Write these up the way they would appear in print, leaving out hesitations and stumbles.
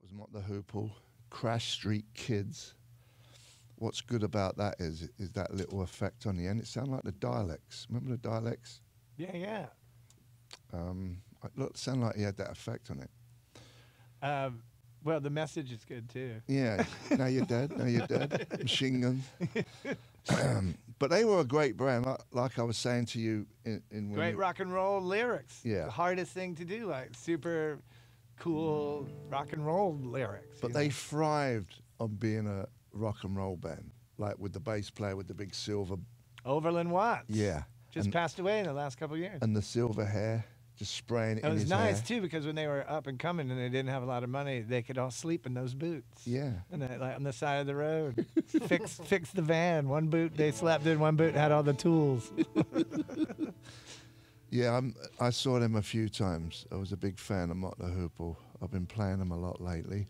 was Mott the Hoople, Crash Street Kids. What's good about that is that little effect on the end. It sounded like the dialects. Remember the dialects? Yeah, yeah. It sounded like he had that effect on it. Well, the message is good too. Yeah. Now you're dead. Now you're dead. Machine Gun. But they were a great band. Like I was saying to you in Great rock and roll lyrics. Yeah. The hardest thing to do, like super cool rock and roll lyrics. But they thrived on being a rock and roll band, like with the bass player with the big silver. Overland Watts. Yeah. Just passed away in the last couple of years. And the silver hair, just spraying it in his It was nice, hair. too, because when they were up and coming and they didn't have a lot of money, they could all sleep in those boots. Yeah. And they, like on the side of the road. fix the van. One boot they slept in, one boot had all the tools. Yeah, I saw them a few times. I was a big fan of Mott the Hoople. I've been playing them a lot lately.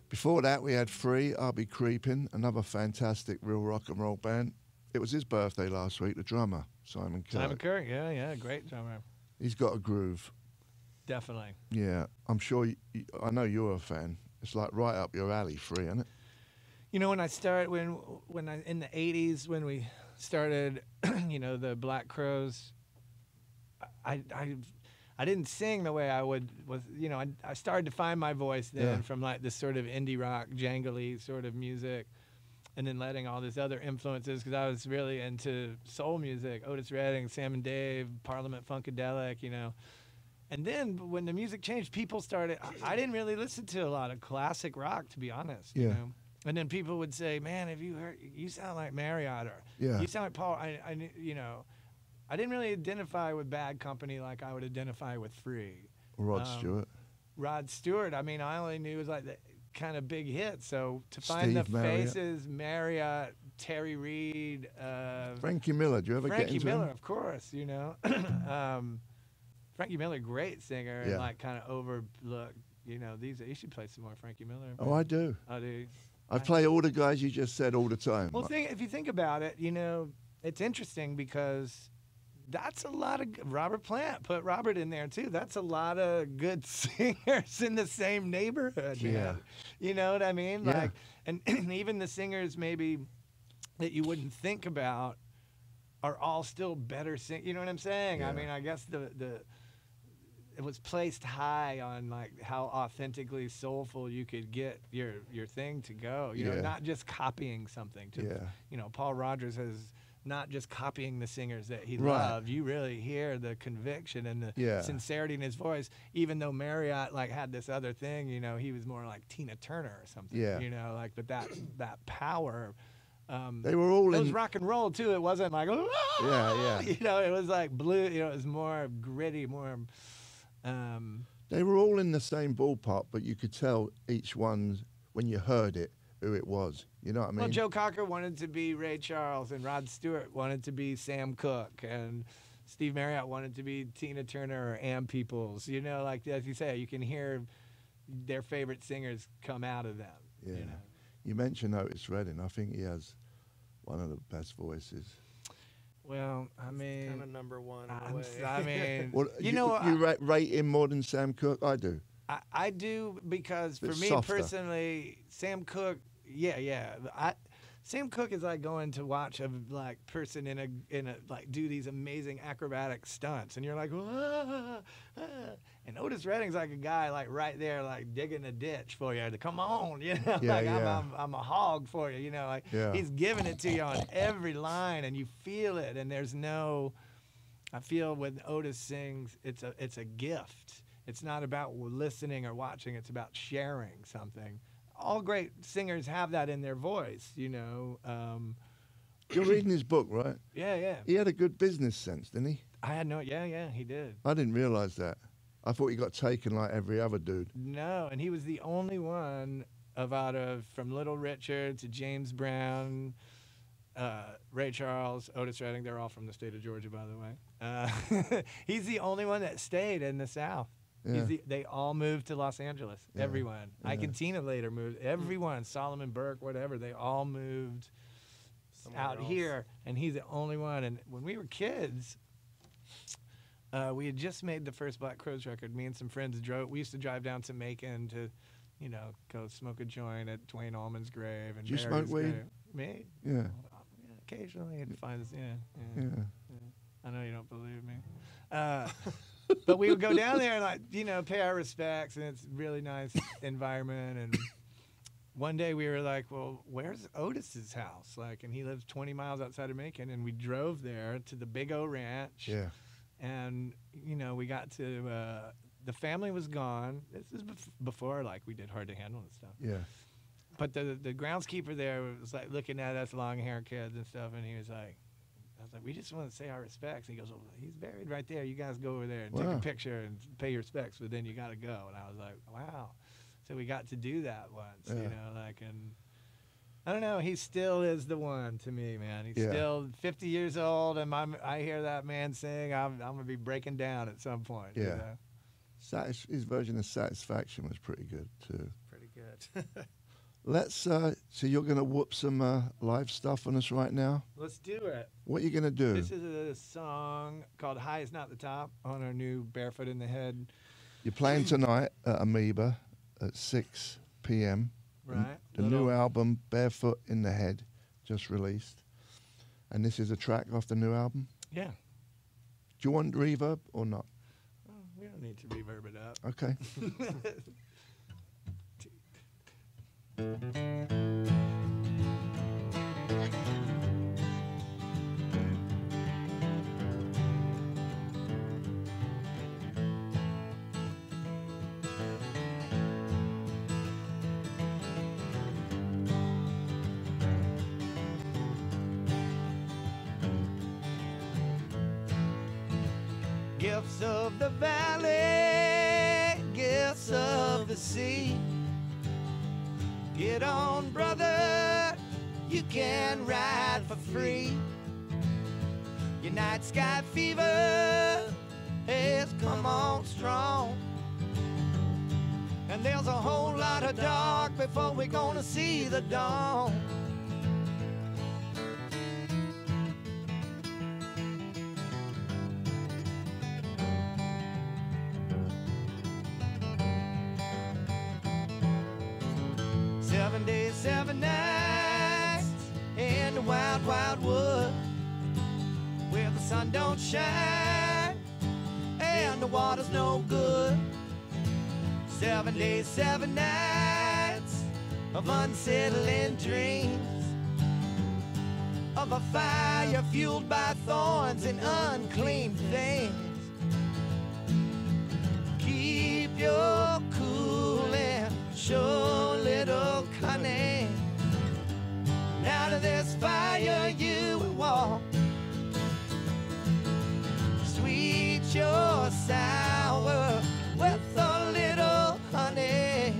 Before that, we had Free, I'll Be Creeping, another fantastic real rock and roll band. It was his birthday last week, the drummer, Simon Kirk. Simon Kirk, yeah, great drummer. He's got a groove. Definitely. Yeah, I'm sure, I know you're a fan. It's like right up your alley, Free, isn't it? You know, when I started, when I in the 80s, when we started, you know, the Black Crowes, I didn't sing the way I would you know, I started to find my voice then from like this sort of indie rock, jangly sort of music, and then letting all these other influences, because I was really into soul music, Otis Redding, Sam and Dave, Parliament Funkadelic, you know. And then when the music changed, people started, I didn't really listen to a lot of classic rock, to be honest, you know. And then people would say, man, have you heard, you sound like Marriott, or you sound like Paul, you know. I didn't really identify with Bad Company like I would identify with Free. Rod Stewart. Rod Stewart, I mean, I only knew it was like the kind of big hit. So to find Steve the Marriott. Faces, Marriott, Terry Reid. Frankie Miller, do you ever get into Frankie Miller, him? of course, you know. Frankie Miller, great singer, and like kind of overlooked, you know, you should play some more Frankie Miller. Oh, I do. I do. I play all the guys you just said all the time. Well, if you think about it, you know, it's interesting because that's a lot of Robert Plant. Put Robert in there too. That's a lot of good singers in the same neighborhood. Man. You know what I mean? Yeah. Like, and even the singers maybe that you wouldn't think about are all still better sing. You know what I'm saying? Yeah. I mean, I guess it was placed high on like how authentically soulful you could get your thing to go. You know, not just copying something. You know, Paul Rodgers has. Not just copying the singers that he loved. You really hear the conviction and the sincerity in his voice. Even though Marriott like had this other thing, you know, he was more like Tina Turner or something. Yeah. You know, like but that power. They were all it was rock and roll too. It wasn't like You know, it was like blue. You know, it was more gritty, more. They were all in the same ballpark, but you could tell each one when you heard it who it was. You know what I mean? Well, Joe Cocker wanted to be Ray Charles, and Rod Stewart wanted to be Sam Cooke, and Steve Marriott wanted to be Tina Turner or Ann Peoples. You know, like as you say, you can hear their favorite singers come out of them. Yeah. You know? You mentioned Otis Redding. I think he has one of the best voices. Well, I mean, kind of number one. In a way. I mean, well, you rate him more than Sam Cooke? I do. I do because for me softer. Personally, Sam Cooke. Yeah. Sam Cooke is like going to watch a like person in a like do these amazing acrobatic stunts, and you're like, and Otis Redding's like a guy like right there like digging a ditch for you to come on, you know, I'm a hog for you, you know, like he's giving it to you on every line, and you feel it, and there's no. I feel when Otis sings, it's a gift. It's not about listening or watching. It's about sharing something. All great singers have that in their voice, you know. You're reading his book, right? Yeah. He had a good business sense, didn't he? I had no, yeah, he did. I didn't realize that. I thought he got taken like every other dude. No, and he was the only one from Little Richard to James Brown, Ray Charles, Otis Redding. They're all from the state of Georgia, by the way. He's the only one that stayed in the South. Yeah. They all moved to Los Angeles. Yeah. Everyone. Yeah. Ike and Tina later moved. Everyone. Solomon Burke, whatever. They all moved out here, and he's the only one. And when we were kids, we had just made the first Black Crowes record. Me and some friends drove. We used to drive down to Macon to, you know, go smoke a joint at Dwayne Allman's grave. And Do you bury smoke his weed? grave. Me? Yeah. Yeah, occasionally, it finds, yeah. I know you don't believe me. But we would go down there and, like, you know, pay our respects, and it's a really nice environment. And one day we were like, well, where's Otis's house? Like, and he lives 20 miles outside of Macon, and we drove there to the Big O Ranch. Yeah. And, you know, we got to, the family was gone. This is before, like, we did Hard to Handle and stuff. Yeah. But the groundskeeper there was, like, looking at us long-haired kids and stuff, and he was like, I was like, we just want to say our respects. And he goes, well, he's buried right there. You guys go over there and take Wow. a picture and pay your respects, but then you got to go. And I was like, wow. So we got to do that once, Yeah. you know, like, and I don't know. He still is the one to me, man. He's Yeah. still 50 years old, and I hear that man sing, I'm going to be breaking down at some point. You Yeah. know? His version of Satisfaction was pretty good too. Pretty good. Let's. So you're gonna whoop some live stuff on us right now. Let's do it. What are you gonna do? This is a song called High Is Not the Top on our new Barefoot in the Head. You're playing tonight at Amoeba at 6 p.m. Right. The new album, Barefoot in the Head, just released. And this is a track off the new album. Yeah. Do you want reverb or not? Oh, we don't need to reverb it up. Okay. Gifts of the valley, gifts of the sea. Get on, brother, you can ride for free. Your night sky fever has come on strong. And there's a whole lot of dark before we're gonna see the dawn. Seven days, 7 nights in the wild, wild wood, where the sun don't shine and the water's no good. 7 days, 7 nights of unsettling dreams, of a fire fueled by thorns and unclean things. Keep your cool and show little cunning. And out of this fire you will walk. Sweet your sour with a little honey.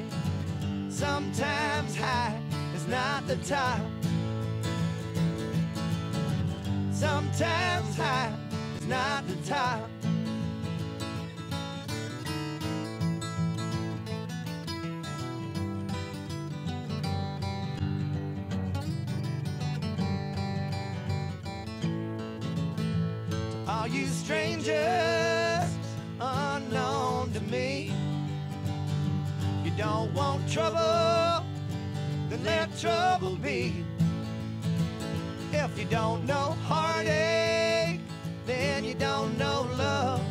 Sometimes high is not the top. Sometimes high is not the top. All you strangers unknown to me, you don't want trouble, then let trouble be. If you don't know heartache, then you don't know love,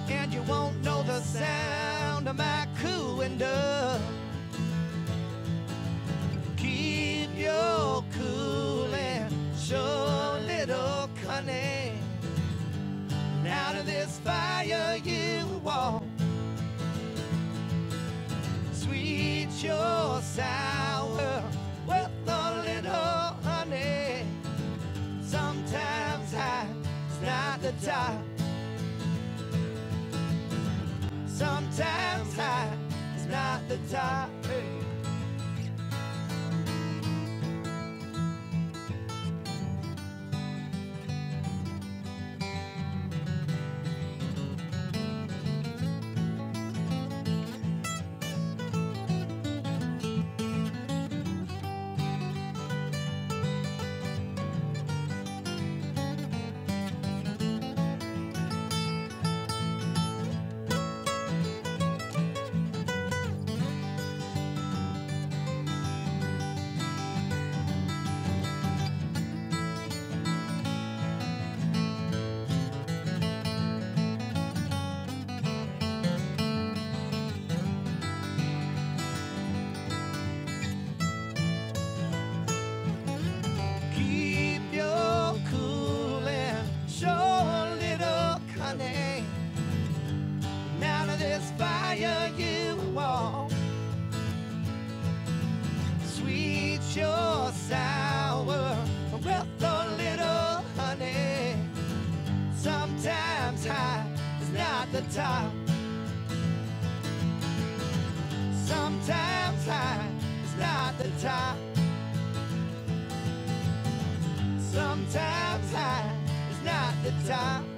and you won't know the sound of my cooing dove. Keep your cool and show little cunning. And out of this fire you will walk. Sweet your sour with a little honey. Sometimes high is not the top. Sometimes high is not the top. Hey. higher you walk, sweet, sure, sour, with a little honey. Sometimes high is not the top. Sometimes high is not the top. Sometimes high is not the top.